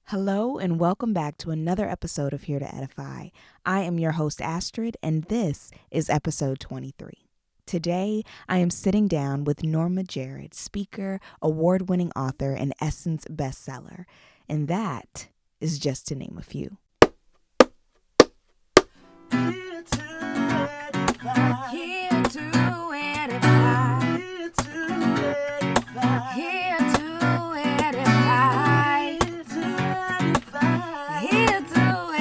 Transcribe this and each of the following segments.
Hello and welcome back to another episode of Here to Edify. I am your host Astrid and this is episode 23. Today, I am sitting down with Norma Jarrett, speaker, award-winning author, and Essence bestseller. And that is just to name a few. Here to edify. Here to edify. Here to edify. Here to edify. Here to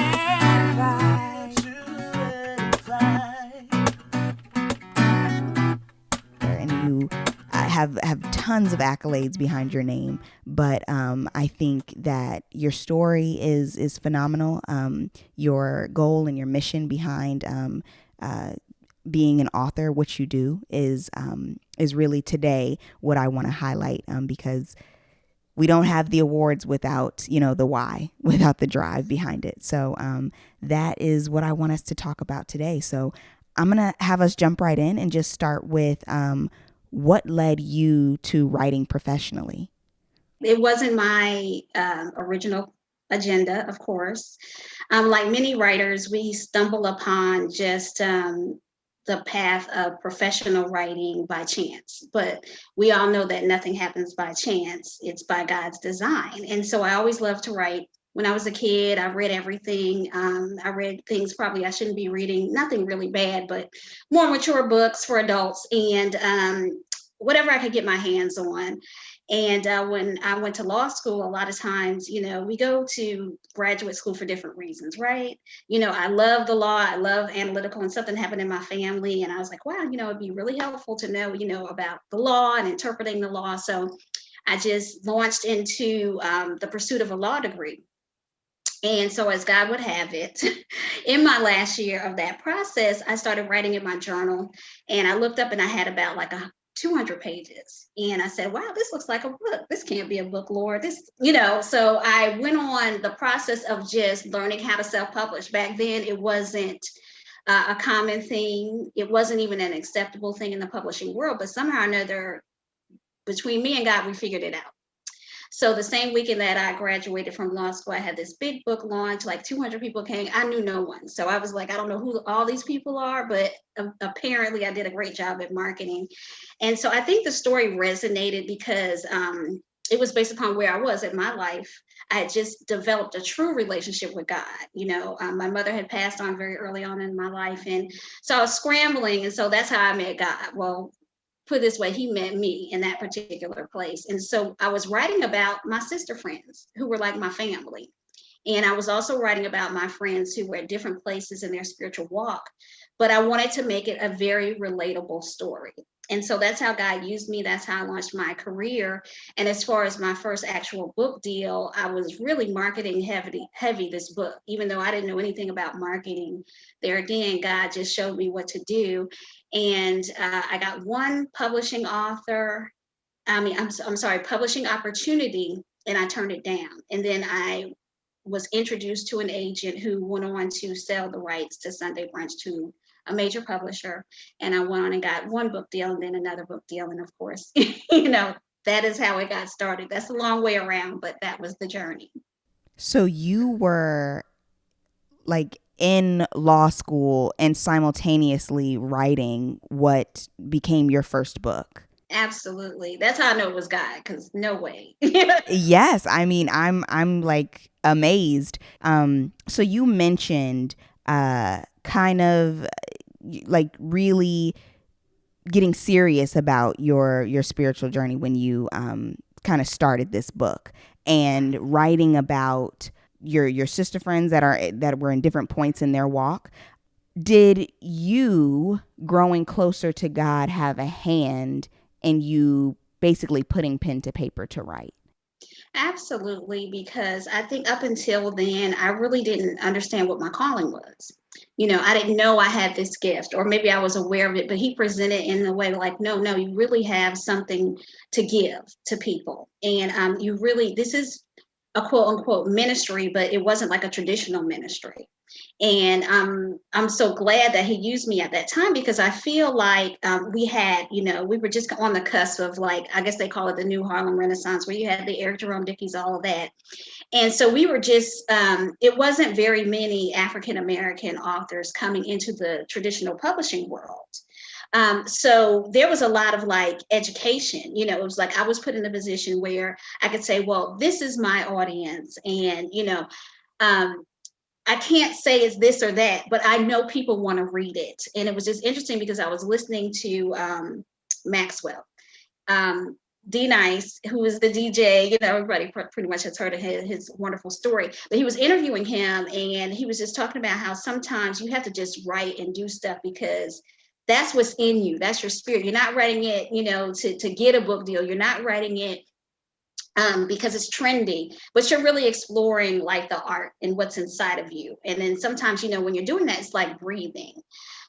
edify. And you have tons of accolades behind your name, but I think that your story is phenomenal. Your goal and your mission behind being an author, what you do, is really today what I want to highlight, because we don't have the awards without, the why, without the drive behind it. So that is what I want us to talk about today. So I'm going to have us jump right in and just start with what led you to writing professionally? It wasn't my original agenda, of course. Like many writers, we stumble upon just the path of professional writing by chance. But we all know that nothing happens by chance, it's by God's design. And so I always loved to write. When I was a kid, I read everything. I read things probably I shouldn't be reading, nothing really bad, but more mature books for adults and whatever I could get my hands on. And when I went to law school, a lot of times, we go to graduate school for different reasons, right? I love the law, I love analytical, and something happened in my family. And I was like, wow, it'd be really helpful to know, about the law and interpreting the law. So I just launched into the pursuit of a law degree. And so, as God would have it, in my last year of that process, I started writing in my journal. And I looked up and I had about like 200 pages. And I said, wow, this looks like a book. This can't be a book, Lord. So I went on the process of just learning how to self-publish. Back then, it wasn't a common thing. It wasn't even an acceptable thing in the publishing world. But somehow or another, between me and God, we figured it out. So the same weekend that I graduated from law school, I had this big book launch, like 200 people came. I knew no one. So I was like, I don't know who all these people are, but apparently I did a great job at marketing. And so I think the story resonated because it was based upon where I was in my life. I had just developed a true relationship with God. My mother had passed on very early on in my life. And so I was scrambling. And so that's how I met God. Well, put it this way, he met me in that particular place. And so I was writing about my sister friends who were like my family. And I was also writing about my friends who were at different places in their spiritual walk. But I wanted to make it a very relatable story. And so that's how God used me. That's how I launched my career. And as far as my first actual book deal, I was really marketing heavy this book, even though I didn't know anything about marketing. There again, God just showed me what to do. And I got one publishing publishing opportunity, and I turned it down. And then I was introduced to an agent who went on to sell the rights to Sunday Brunch to a major publisher. And I went on and got one book deal and then another book deal. And of course, that is how it got started. That's a long way around, but that was the journey. So you were like in law school and simultaneously writing what became your first book. Absolutely. That's how I know it was God, because no way. Yes, I mean, I'm like amazed. So you mentioned kind of like really getting serious about your spiritual journey when you kind of started this book and writing about your sister friends that were in different points in their walk. Did you growing closer to God have a hand in you basically putting pen to paper to write? Absolutely, because I think up until then, I really didn't understand what my calling was. I didn't know I had this gift, or maybe I was aware of it, but he presented it in a way like, no, you really have something to give to people. And this is a quote unquote ministry, but it wasn't like a traditional ministry. And I'm so glad that he used me at that time, because I feel like we had, we were just on the cusp of, like, I guess they call it the new Harlem Renaissance, where you had the Eric Jerome Dickies, all of that. And so we were just, it wasn't very many African American authors coming into the traditional publishing world. So there was a lot of like education, it was like I was put in a position where I could say, well, this is my audience. And, um, I can't say it's this or that, but I know people want to read it. And it was just interesting because I was listening to Maxwell. D Nice, who is the DJ, everybody pretty much has heard of his wonderful story. But he was interviewing him, and he was just talking about how sometimes you have to just write and do stuff because that's what's in you. That's your spirit. You're not writing it, to get a book deal. You're not writing it because it's trendy, but you're really exploring like the art and what's inside of you. And then sometimes, when you're doing that, it's like breathing.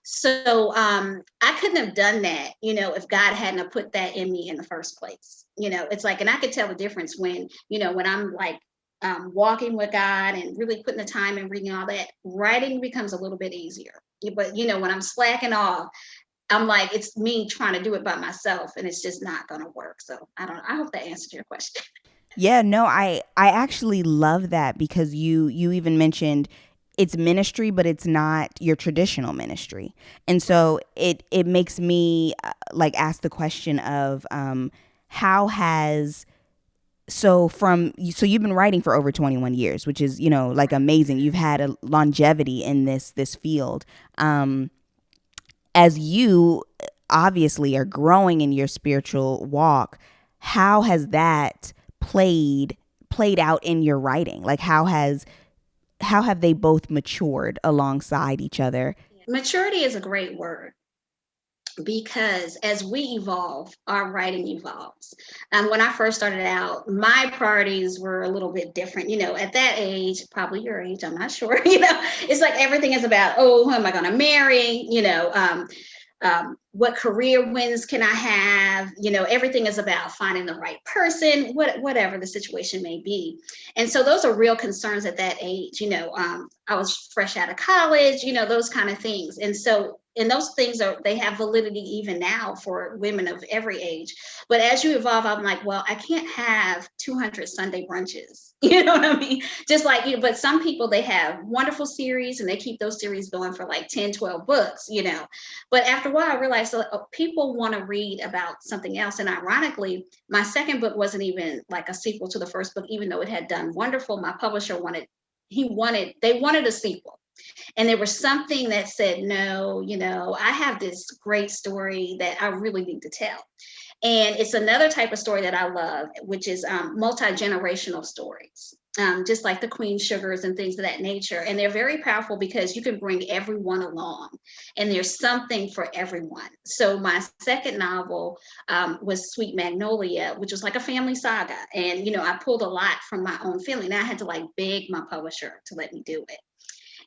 So I couldn't have done that, if God hadn't have put that in me in the first place. It's like, and I could tell the difference when I'm like walking with God and really putting the time and reading all that, writing becomes a little bit easier. But when I'm slacking off, I'm like, it's me trying to do it by myself, and it's just not going to work. So I don't know. I hope that answered your question. Yeah, no, I actually love that because you even mentioned it's ministry, but it's not your traditional ministry. And so it makes me like ask the question of how has so you've been writing for over 21 years, which is, like amazing. You've had a longevity in this field. As you obviously are growing in your spiritual walk, how has that played out in your writing? Like how have they both matured alongside each other? Maturity is a great word, because as we evolve, our writing evolves. When I first started out, my priorities were a little bit different. At that age, probably your age, I'm not sure. It's like everything is about, oh, who am I going to marry? What career wins can I have? Everything is about finding the right person, whatever the situation may be. And so those are real concerns at that age. I was fresh out of college, those kind of things. And those things they have validity even now for women of every age. But as you evolve, I'm like, well, I can't have 200 Sunday brunches. You know what I mean? Just like, but some people, they have wonderful series and they keep those series going for like 10, 12 books, But after a while, I realized people want to read about something else. And ironically, my second book wasn't even like a sequel to the first book, even though it had done wonderful. My publisher they wanted a sequel. And there was something that said, no, I have this great story that I really need to tell. And it's another type of story that I love, which is multi-generational stories, just like the Queen Sugars and things of that nature. And they're very powerful because you can bring everyone along, and there's something for everyone. So my second novel was Sweet Magnolia, which was like a family saga. And, I pulled a lot from my own family. Now I had to like beg my publisher to let me do it.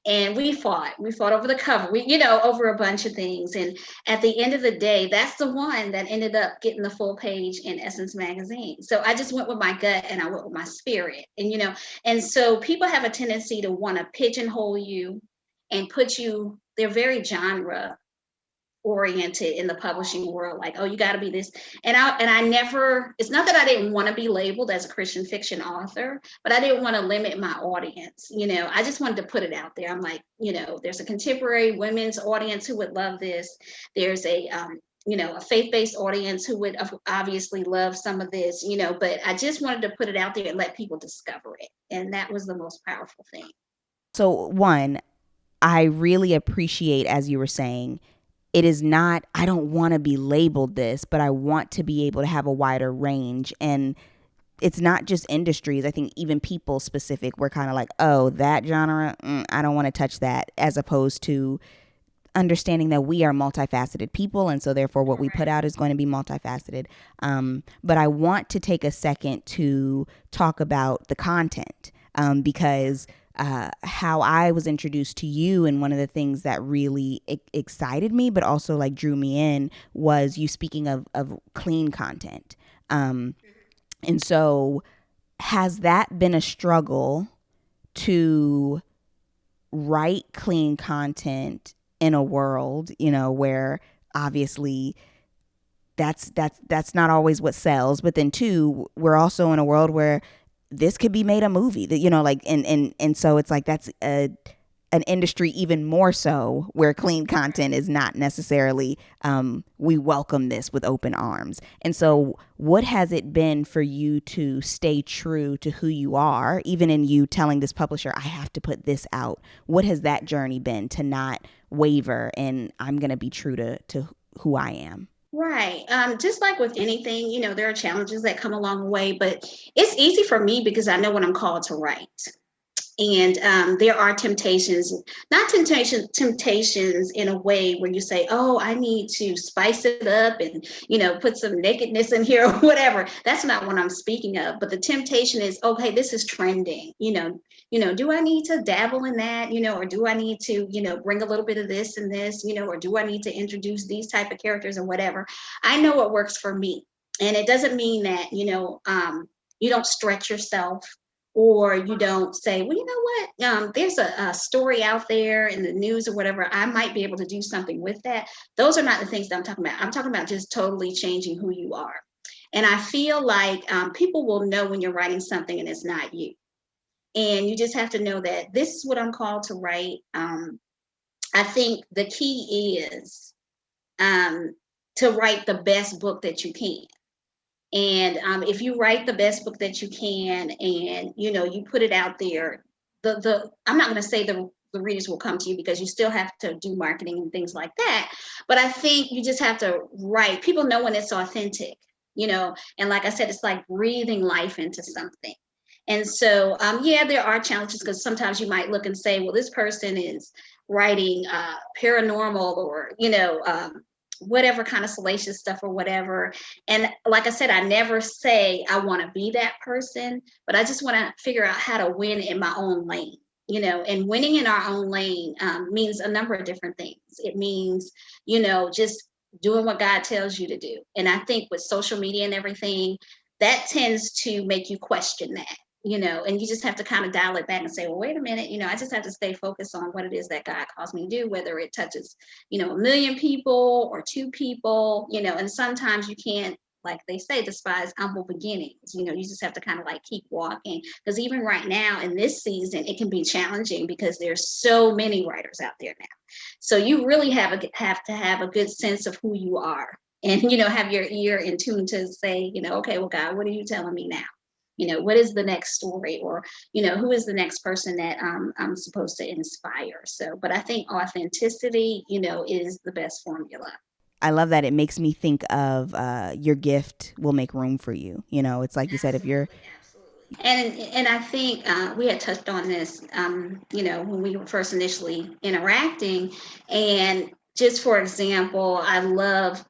And we fought over the cover, over a bunch of things. And at the end of the day, that's the one that ended up getting the full page in Essence magazine. So I just went with my gut and I went with my spirit. And so people have a tendency to want to pigeonhole you and they're very genre oriented in the publishing world, like, oh, you got to be this. And I never, it's not that I didn't want to be labeled as a Christian fiction author, but I didn't want to limit my audience. I just wanted to put it out there. I'm like, there's a contemporary women's audience who would love this. There's a faith-based audience who would obviously love some of this, but I just wanted to put it out there and let people discover it. And that was the most powerful thing. So one, I really appreciate, as you were saying, it is not, I don't want to be labeled this, but I want to be able to have a wider range. And it's not just industries. I think even people specific, we're kind of like, oh, that genre, I don't want to touch that, as opposed to understanding that we are multifaceted people. And so therefore what we put out is going to be multifaceted. But I want to take a second to talk about the content because how I was introduced to you, and one of the things that really excited me, but also like drew me in, was you speaking of clean content. And so has that been a struggle to write clean content in a world, where obviously that's not always what sells, but then two, we're also in a world where this could be made a movie, that like, and so it's like that's an industry even more so where clean content is not necessarily, we welcome this with open arms. And so what has it been for you to stay true to who you are, even in you telling this publisher, I have to put this out? What has that journey been to not waver and I'm going to be true to who I am? Right. Just like with anything, there are challenges that come along the way, but it's easy for me because I know what I'm called to write. And there are temptations, not temptations in a way where you say, oh, I need to spice it up and, put some nakedness in here or whatever. That's not what I'm speaking of. But the temptation is, okay, this is trending, do I need to dabble in that, or do I need to, bring a little bit of this and this, or do I need to introduce these type of characters or whatever? I know what works for me. And it doesn't mean that, you don't stretch yourself, or you don't say, well, you know what, there's a story out there in the news or whatever, I might be able to do something with that. Those are not the things that I'm talking about. I'm talking about just totally changing who you are. And I feel like people will know when you're writing something and it's not you. And you just have to know that this is what I'm called to write. I think the key is to write the best book that you can. And if you write the best book that you can, and you put it out there, I'm not going to say the readers will come to you, because you still have to do marketing and things like that. But I think you just have to write. People know when it's authentic, and like I said, it's like breathing life into something. And so, yeah, there are challenges, because sometimes you might look and say, well, this person is writing paranormal, or, whatever kind of salacious stuff or whatever. And like I said, I never say I want to be that person, but I just want to figure out how to win in my own lane. And winning in our own lane means a number of different things. It means, just doing what God tells you to do. And I think with social media and everything, that tends to make you question that. And you just have to kind of dial it back and say, well, wait a minute, I just have to stay focused on what it is that God calls me to do, whether it touches, a million people or two people, and sometimes you can't, like they say, despise humble beginnings. You just have to kind of like keep walking, because even right now in this season, it can be challenging because there's so many writers out there now. So you really have to have a good sense of who you are, and, have your ear in tune to say, okay, well, God, what are you telling me now? What is the next story, or, who is the next person that I'm supposed to inspire? So, but I think authenticity, is the best formula. I love that. It makes me think of your gift will make room for you. It's like you said, if you're, And I think we had touched on this, when we were first initially interacting. And just for example, I love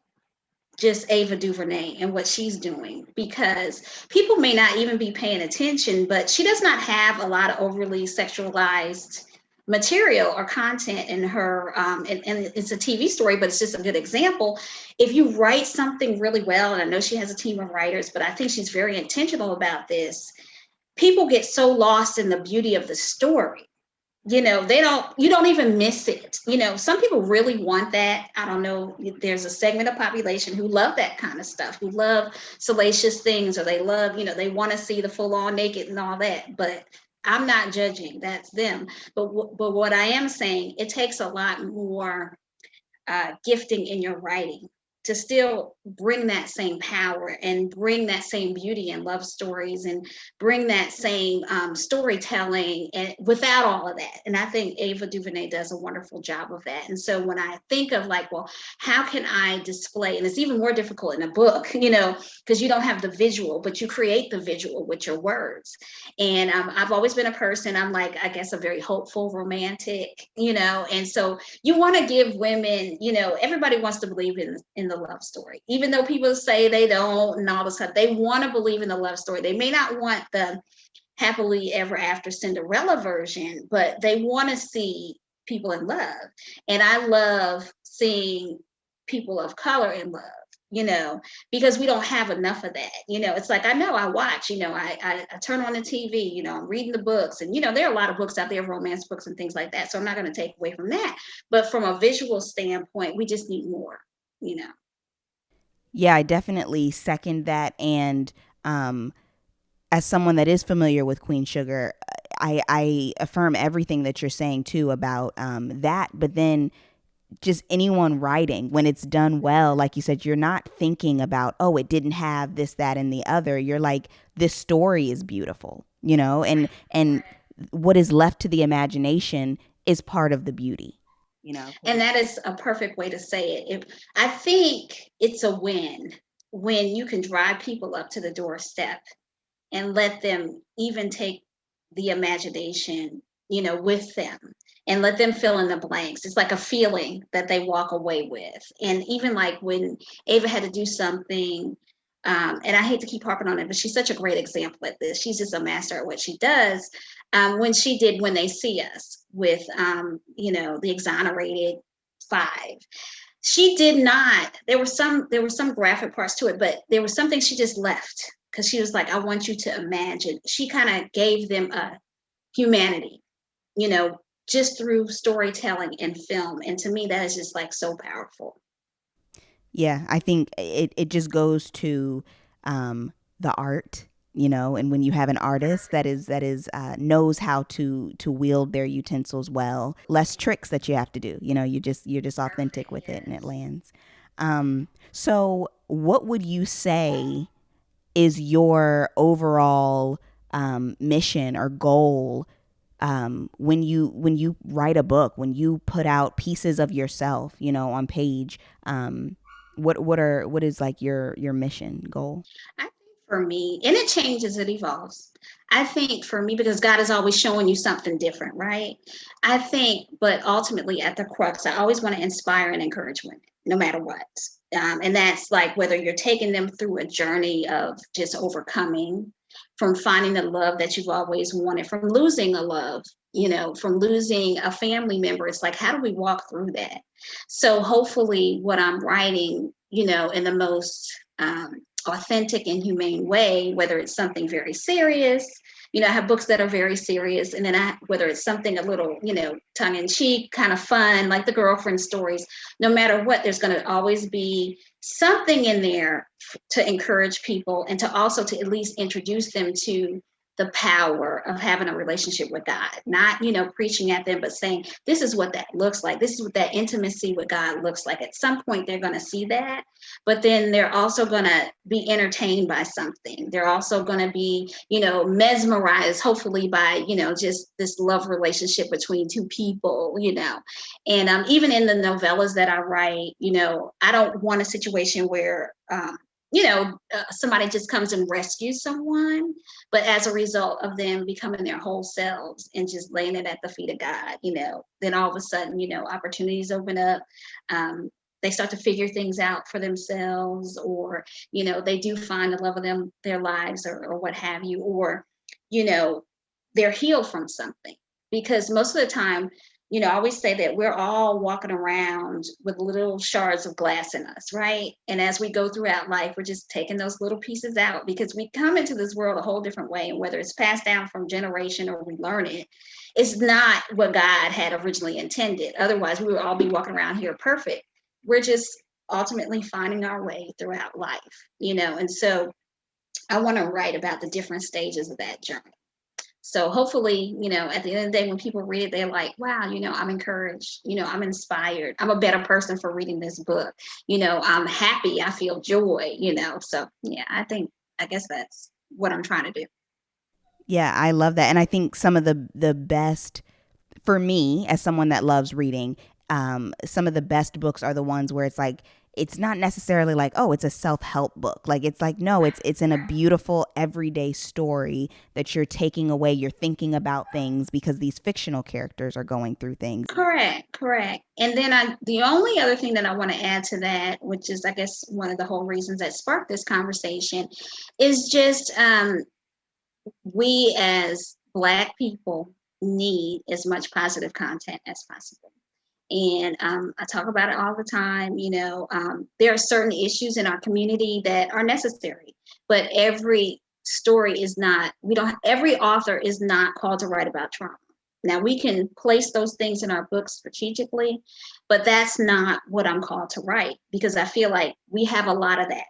just Ava DuVernay and what she's doing, because people may not even be paying attention, but she does not have a lot of overly sexualized material or content in her, and it's a TV story, but it's just a good example. If you write something really well, and I know she has a team of writers, but I think she's very intentional about this, people get so lost in the beauty of the story. You don't even miss it. Some people really want that. I don't know, there's a segment of population who love that kind of stuff, who love salacious things, or they love, they want to see the full on naked and all that. But I'm not judging, that's them. But what I am saying, it takes a lot more gifting in your writing to still bring that same power and bring that same beauty and love stories, and bring that same storytelling, and without all of that. And I think Ava DuVernay does a wonderful job of that. And so when I think of like, well, how can I display, and it's even more difficult in a book, because you don't have the visual, but you create the visual with your words. And I've always been a person, I'm like, I guess, a very hopeful romantic, and so you want to give women, everybody wants to believe in the love story, even though people say they don't and all this stuff. They want to believe in the love story. They may not want the happily ever after Cinderella version, but they want to see people in love. And I love seeing people of color in love. because we don't have enough of that. It's like, I know I watch, I turn on the TV, I'm reading the books, and there are a lot of books out there, romance books and things like that. So I'm not going to take away from that. But from a visual standpoint, we just need more, you know. Yeah, I definitely second that. And um, as someone that is familiar with Queen Sugar, I affirm everything that you're saying too about that. But then just anyone writing, when it's done well, like you said, you're not thinking about, oh, it didn't have this, that, and the other. You're like, this story is beautiful, and what is left to the imagination is part of the beauty, you know. And that is a perfect way to say it. I think it's a win when you can drive people up to the doorstep and let them even take the imagination, with them, and let them fill in the blanks. It's like a feeling that they walk away with. And even like when Ava had to do something, and I hate to keep harping on it, but she's such a great example at this. She's just a master at what she does. When she did When They See Us with, the exonerated five, she did not, there were some graphic parts to it, but there was something she just left because she was like, I want you to imagine. She kind of gave them a humanity, you know just through storytelling and film. And to me, that is just like so powerful. Yeah, I think it just goes to the art, and when you have an artist that is knows how to wield their utensils well, less tricks that you have to do. You're just authentic with it, and it lands. So, what would you say is your overall mission or goal when you write a book, when you put out pieces of yourself, on page? What is like your mission goal? I think for me, and it changes, it evolves. I think for me, because God is always showing you something different, right? I think, but ultimately at the crux, I always want to inspire and encourage women, no matter what. And that's like whether you're taking them through a journey of just overcoming, from finding the love that you've always wanted, from losing a love, from losing a family member. It's like, how do we walk through that? So hopefully, what I'm writing, in the most authentic and humane way, whether it's something very serious. I have books that are very serious, and then whether it's something a little, tongue in cheek, kind of fun, like the girlfriend stories. No matter what, there's going to always be something in there to encourage people, and to also to at least introduce them to the power of having a relationship with God. Not, preaching at them, but saying, this is what that looks like. This is what that intimacy with God looks like. At some point, they're going to see that, but then they're also going to be entertained by something. They're also going to be, mesmerized, hopefully, by, just this love relationship between two people, And even in the novellas that I write, I don't want a situation where, somebody just comes and rescues someone, but as a result of them becoming their whole selves and just laying it at the feet of God, then all of a sudden, opportunities open up. They start to figure things out for themselves, or, they do find the love of their lives, or what have you, or, you know, they're healed from something. Because most of the time, I always say that we're all walking around with little shards of glass in us, right? And as we go throughout life, we're just taking those little pieces out, because we come into this world a whole different way. And whether it's passed down from generation or we learn it, it's not what God had originally intended. Otherwise, we would all be walking around here perfect. We're just ultimately finding our way throughout life, And so I want to write about the different stages of that journey. So hopefully, at the end of the day, when people read it, they're like, wow, I'm encouraged, I'm inspired. I'm a better person for reading this book. I'm happy. I feel joy, So yeah, I guess that's what I'm trying to do. Yeah, I love that. And I think some of the best, for me as someone that loves reading, some of the best books are the ones where it's like, it's not necessarily like, oh, it's a self-help book. Like, it's like, no, it's in a beautiful everyday story that you're taking away. You're thinking about things because these fictional characters are going through things. Correct, correct. And then the only other thing that I want to add to that, which is, I guess, one of the whole reasons that sparked this conversation, is just we as Black people need as much positive content as possible. And I talk about it all the time. There are certain issues in our community that are necessary, but every story is not, every author is not called to write about trauma. Now, we can place those things in our books strategically, but that's not what I'm called to write, because I feel like we have a lot of that.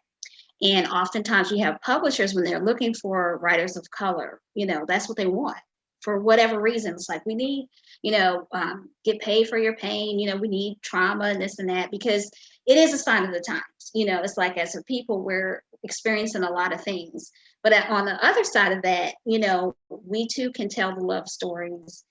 And oftentimes we have publishers, when they're looking for writers of color, that's what they want for whatever reasons. Like, we need, get paid for your pain, we need trauma and this and that, because it is a sign of the times. It's like, as a people, we're experiencing a lot of things. But on the other side of that, we too can tell the love stories.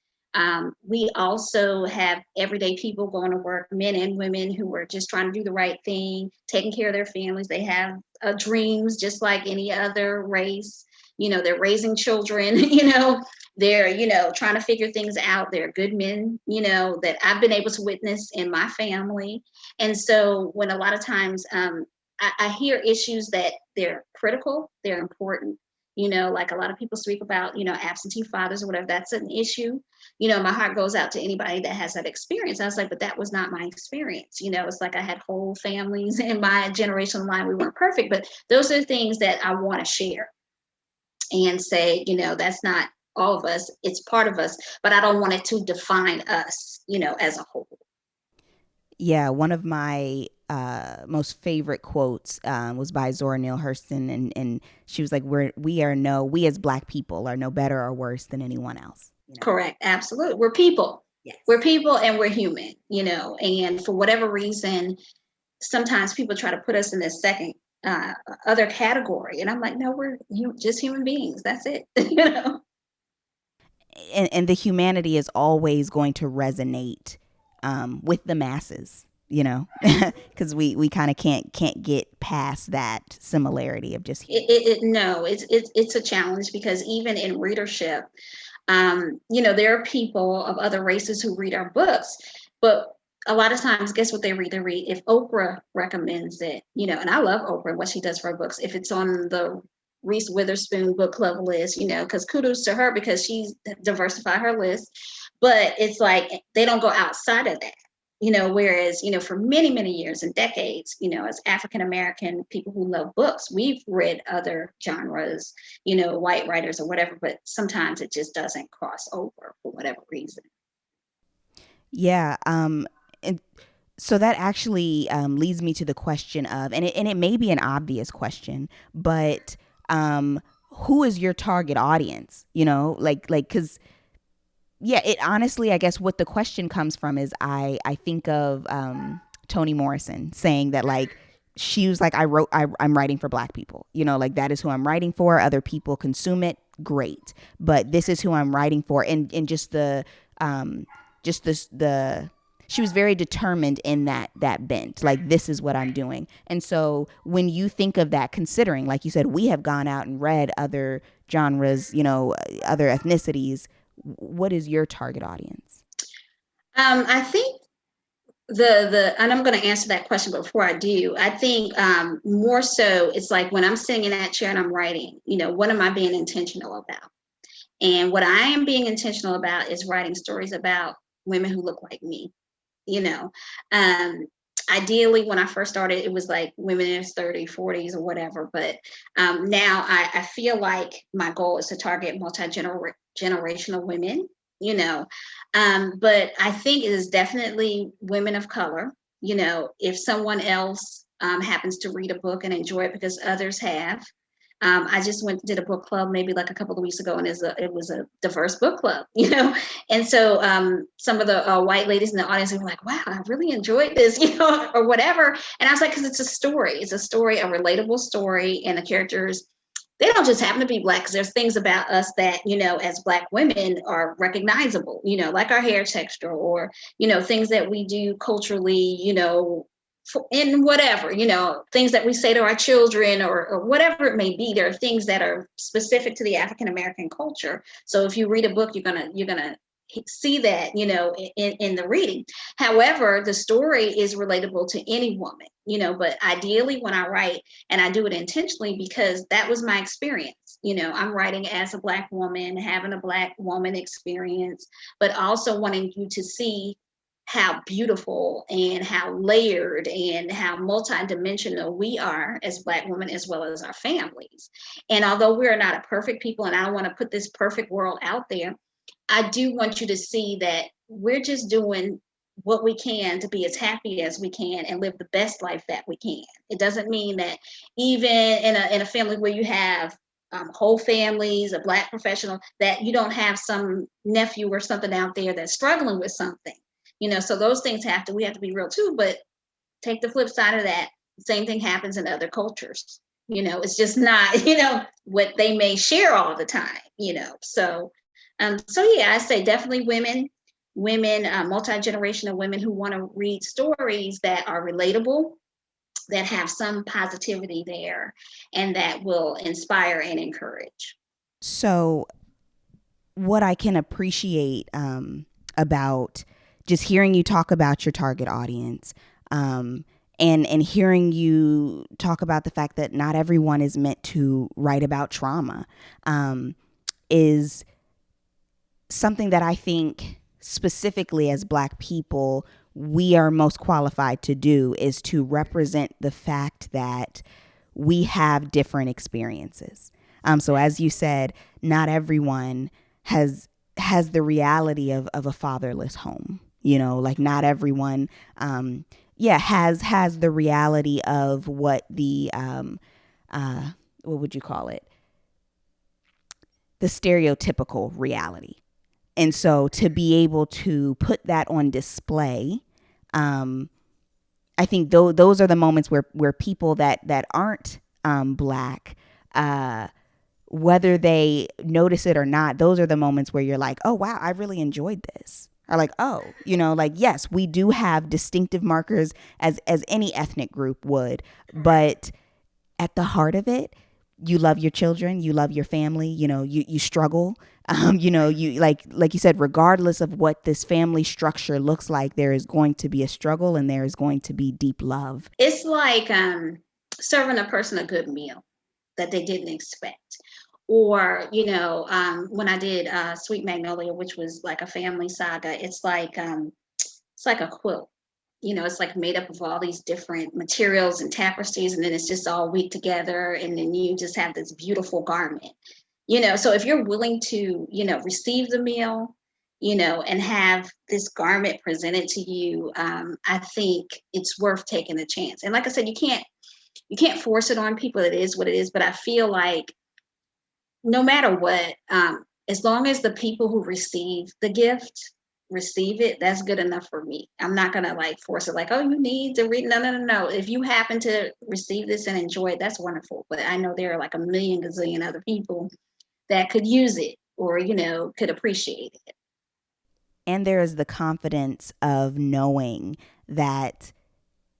We also have everyday people going to work, men and women, who are just trying to do the right thing, taking care of their families. They have dreams just like any other race. They're raising children, they're, trying to figure things out. They're good men, that I've been able to witness in my family. And so when a lot of times I hear issues that they're critical, they're important. Like a lot of people speak about, absentee fathers or whatever, that's an issue. My heart goes out to anybody that has that experience. I was like, but that was not my experience. It's like I had whole families in my generational line. We weren't perfect, but those are things that I want to share and say, that's not all of us. It's part of us, but I don't want it to define us, as a whole. Yeah, one of my most favorite quotes was by Zora Neale Hurston, and she was like, we as Black people are no better or worse than anyone else." Correct. Absolutely. We're people. Yes. We're people and we're human, and for whatever reason, sometimes people try to put us in this second other category. And I'm like, no, we're just human beings. That's it. And the humanity is always going to resonate with the masses, because we kind of can't get past that similarity of just no, it's a challenge, because even in readership, there are people of other races who read our books, but a lot of times, guess what they read? They read if Oprah recommends it, and I love Oprah and what she does for her books. If it's on the Reese Witherspoon book club list, because kudos to her, because she's diversified her list. But it's like they don't go outside of that, whereas, for many, many years and decades, as African American people who love books, we've read other genres, white writers or whatever, but sometimes it just doesn't cross over for whatever reason. Yeah. And so that actually leads me to the question of, and it may be an obvious question, but who is your target audience? Because it honestly, I guess what the question comes from is I think of Toni Morrison saying that, like, she was like, I'm writing for Black people, like that is who I'm writing for. Other people consume it, great, but this is who I'm writing for. And just the she was very determined in that bent, like, this is what I'm doing. And so when you think of that, considering, like you said, we have gone out and read other genres, other ethnicities, what is your target audience? I think and I'm going to answer that question, but before I do, I think more so it's like when I'm sitting in that chair and I'm writing, what am I being intentional about? And what I am being intentional about is writing stories about women who look like me. Ideally, when I first started, it was like women in their 30s, 40s or whatever. But now I feel like my goal is to target multi-generational women, but I think it is definitely women of color. If someone else happens to read a book and enjoy it because others have, I just did a book club maybe like a couple of weeks ago, and it was a diverse book club, and so some of the white ladies in the audience were like, wow, I really enjoyed this, or whatever. And I was like, because it's a story, a relatable story, and the characters, they don't just happen to be Black, because there's things about us that, as Black women are recognizable, like our hair texture, or, things that we do culturally, in whatever, things that we say to our children, or whatever it may be. There are things that are specific to the African American culture. So if you read a book, you're gonna see that, in the reading. However, the story is relatable to any woman, but ideally when I write, and I do it intentionally because that was my experience, I'm writing as a Black woman, having a Black woman experience, but also wanting you to see how beautiful and how layered and how multidimensional we are as Black women, as well as our families. And although we are not a perfect people, and I don't want to put this perfect world out there, I do want you to see that we're just doing what we can to be as happy as we can and live the best life that we can. It doesn't mean that even in a family where you have whole families, a Black professional, that you don't have some nephew or something out there that's struggling with something. So those things we have to be real too, but take the flip side of that. The same thing happens in other cultures. It's just not, what they may share all the time. So yeah, I say definitely women, multi-generational women who want to read stories that are relatable, that have some positivity there, and that will inspire and encourage. So, what I can appreciate about just hearing you talk about your target audience, and hearing you talk about the fact that not everyone is meant to write about trauma, is something that I think specifically as Black people we are most qualified to do, is to represent the fact that we have different experiences. So as you said, not everyone has the reality of a fatherless home. Like not everyone, has the reality of what the what would you call it? The stereotypical reality. And so to be able to put that on display, I think those are the moments where people that aren't Black, whether they notice it or not, those are the moments where you're like, oh, wow, I really enjoyed this. Or like, oh, like, yes, we do have distinctive markers as any ethnic group would. But at the heart of it, you love your children, you love your family, you struggle. You like you said, regardless of what this family structure looks like, there is going to be a struggle and there is going to be deep love. It's like serving a person a good meal that they didn't expect. Or, when I did Sweet Magnolia, which was like a family saga, it's like a quilt. It's like made up of all these different materials and tapestries, and then it's just all weaved together, and then you just have this beautiful garment. So if you're willing to, receive the meal, and have this garment presented to you, I think it's worth taking a chance. And like I said, you can't force it on people. It is what it is. But I feel like no matter what, as long as the people who receive the gift receive it, that's good enough for me. I'm not gonna like force it, like, oh, you need to read. No, no, no, no. If you happen to receive this and enjoy it, that's wonderful. But I know there are like a million gazillion other people that could use it, or could appreciate it. And there is the confidence of knowing that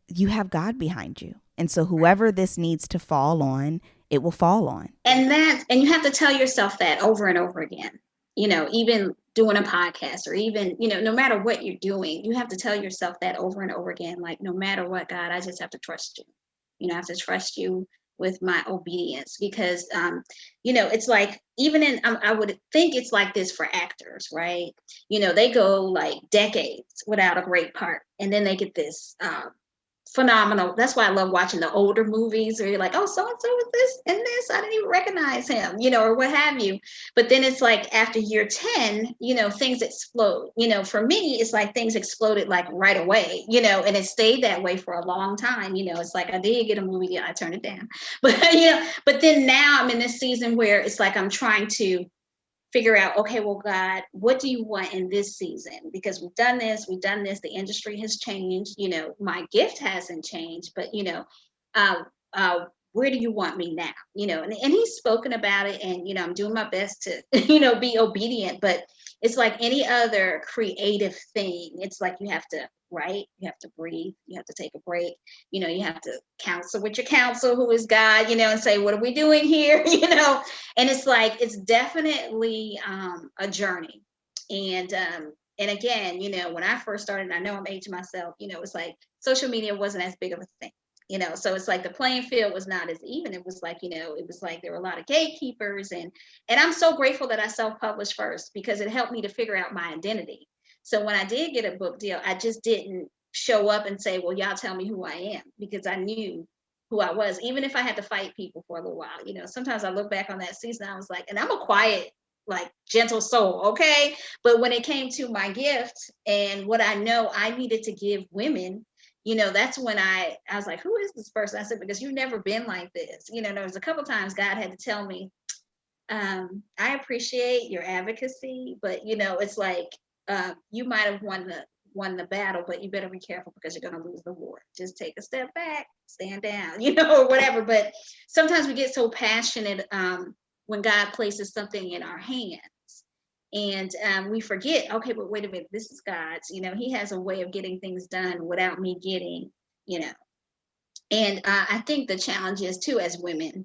you have God behind you. And so whoever this needs to fall on, it will fall on. And you have to tell yourself that over and over again. Even doing a podcast, or even, no matter what you're doing, you have to tell yourself that over and over again. Like, no matter what, God, I just have to trust you. I have to trust you with my obedience, because, it's like, even I would think it's like this for actors, right? They go like decades without a great part, and then they get this phenomenal. That's why I love watching the older movies where you're like, oh, so and so was this and this. I didn't even recognize him, or what have you. But then it's like after year 10, things explode. For me, it's like things exploded like right away, and it stayed that way for a long time. It's like I did get a movie, yeah, I turned it down. But then now I'm in this season where it's like I'm trying to figure out, okay, well, God, what do you want in this season? Because we've done this, the industry has changed, my gift hasn't changed, but, uh, where do you want me now? And he's spoken about it, and, I'm doing my best to, be obedient, but it's like any other creative thing. It's like you have to write, you have to breathe, you have to take a break, you have to counsel with your counsel, who is God, and say, what are we doing here? And it's like, it's definitely a journey. And again, when I first started, and I know I'm aging myself, it's like social media wasn't as big of a thing. So it's like the playing field was not as even. It was like, it was like there were a lot of gatekeepers, and I'm so grateful that I self-published first, because it helped me to figure out my identity. So when I did get a book deal, I just didn't show up and say, well, y'all tell me who I am, because I knew who I was, even if I had to fight people for a little while. Sometimes I look back on that season, I was like, and I'm a quiet, like gentle soul, okay? But when it came to my gift and what I know I needed to give women, that's when I was like, who is this person? I said, because you've never been like this. There was a couple times God had to tell me, I appreciate your advocacy, but it's like, you might have won the battle, but you better be careful because you're going to lose the war. Just take a step back, stand down, or whatever. But sometimes we get so passionate when God places something in our hands, and we forget, okay, but wait a minute, this is God's. He has a way of getting things done without me getting, you know. And I think the challenge is too, as women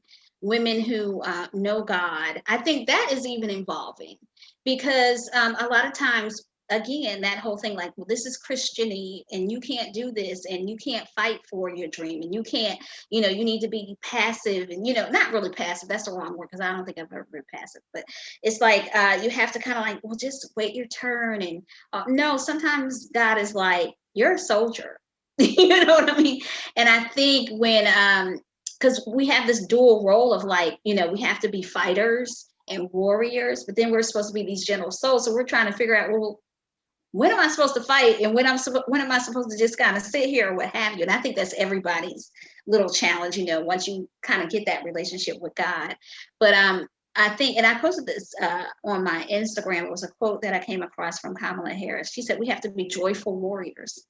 who know God, I think that is even evolving, because a lot of times, again, that whole thing, like, well, this is Christianity and you can't do this and you can't fight for your dream and you can't, you need to be passive, and, not really passive. That's the wrong word, because I don't think I've ever been passive, but it's like, you have to kind of like, well, just wait your turn. And no, sometimes God is like, you're a soldier. You know what I mean? And I think when, because we have this dual role of like, we have to be fighters and warriors, but then we're supposed to be these gentle souls. So we're trying to figure out, well, when am I supposed to fight, and when am I supposed to just kind of sit here, or what have you? And I think that's everybody's little challenge, once you kind of get that relationship with God. But I think, and I posted this on my Instagram. It was a quote that I came across from Kamala Harris. She said, we have to be joyful warriors.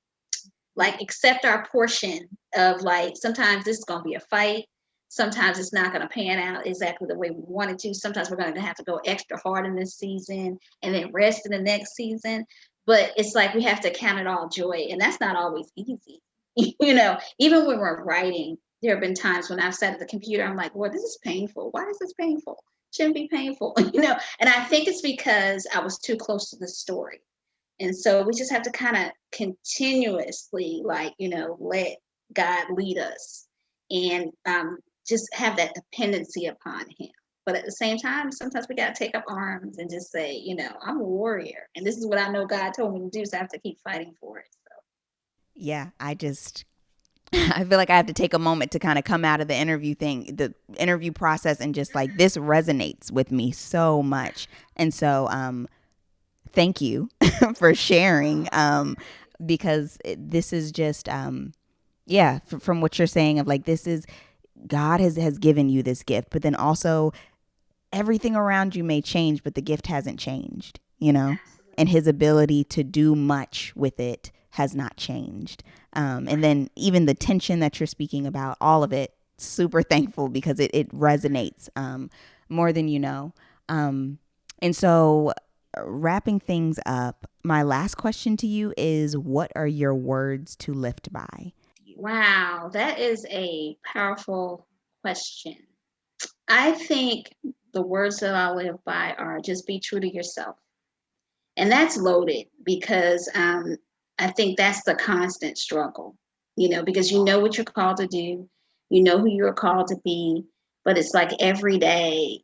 Like, accept our portion of, like, sometimes this is going to be a fight. Sometimes it's not going to pan out exactly the way we want it to. Sometimes we're going to have to go extra hard in this season and then rest in the next season. But it's like, we have to count it all joy. And that's not always easy. Even when we're writing, there have been times when I've sat at the computer, I'm like, well, this is painful. Why is this painful? Shouldn't be painful. And I think it's because I was too close to the story. And so we just have to kind of continuously, like, let God lead us, and just have that dependency upon Him. But at the same time, sometimes we got to take up arms and just say, I'm a warrior, and this is what I know God told me to do. So I have to keep fighting for it. So. Yeah, I feel like I have to take a moment to kind of come out of the interview process, and just like, this resonates with me so much. And so, thank you for sharing, because this is just, from what you're saying, of like, this is, God has given you this gift, but then also everything around you may change, but the gift hasn't changed, and His ability to do much with it has not changed. And then even the tension that you're speaking about, all of it, super thankful, because it resonates more than you know. And so, wrapping things up, my last question to you is, what are your words to lift by? Wow, that is a powerful question. I think the words that I live by are, just be true to yourself. And that's loaded, because I think that's the constant struggle, because you know what you're called to do, you know who you're called to be, but it's like every day,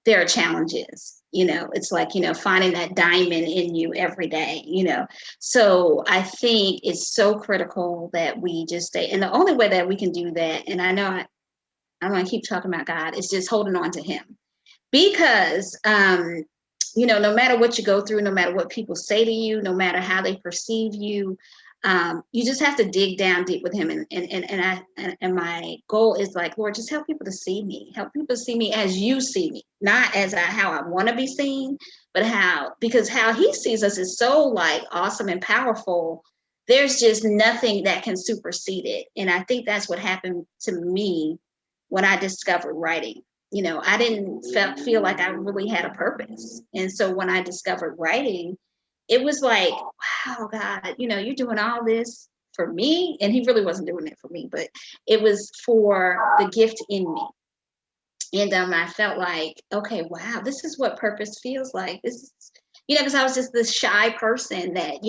there are challenges. It's like, finding that diamond in you every day. So I think it's so critical that we just stay, and the only way that we can do that, and I know I'm going to keep talking about God, is just holding on to Him, because no matter what you go through, no matter what people say to you, no matter how they perceive you, you just have to dig down deep with Him. And my goal is like, Lord, just help people to see me. Help people to see me as you see me, not as how I want to be seen, but because how He sees us is so, like, awesome and powerful. There's just nothing that can supersede it. And I think that's what happened to me when I discovered writing. I didn't feel like I really had a purpose. And so when I discovered writing, it was like, wow, God, you're doing all this for me. And He really wasn't doing it for me, but it was for the gift in me. And I felt like, okay, wow, this is what purpose feels like. This is, because I was just this shy person that,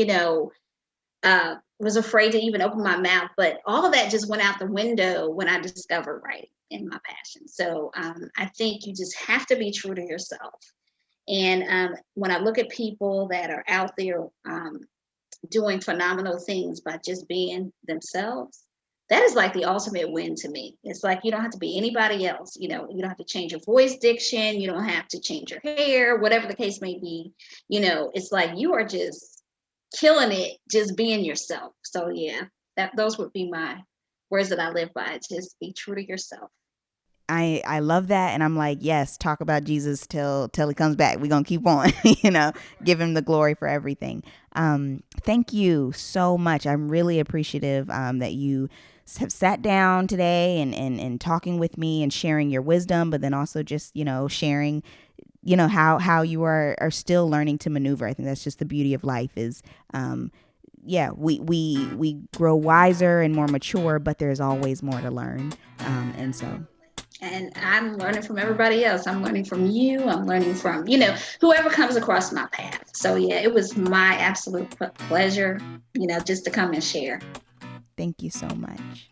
was afraid to even open my mouth. But all of that just went out the window when I discovered writing and my passion. So I think you just have to be true to yourself. And when I look at people that are out there doing phenomenal things by just being themselves, that is like the ultimate win to me. It's like you don't have to be anybody else. You know, you don't have to change your voice diction. You don't have to change your hair, whatever the case may be. You know, it's like you are just killing it, just being yourself. So yeah, those would be my words that I live by. Just be true to yourself. I love that, and I'm like, yes, talk about Jesus till he comes back. We're gonna keep on, you know, give him the glory for everything. Thank you so much. I'm really appreciative that you have sat down today and talking with me and sharing your wisdom, but then also just, you know, sharing, you know, how you are still learning to maneuver. I think that's just the beauty of life is yeah, we grow wiser and more mature, but there's always more to learn. And so And I'm learning from everybody else. I'm learning from you. I'm learning from, whoever comes across my path. So yeah, it was my absolute pleasure, just to come and share. thank you so much.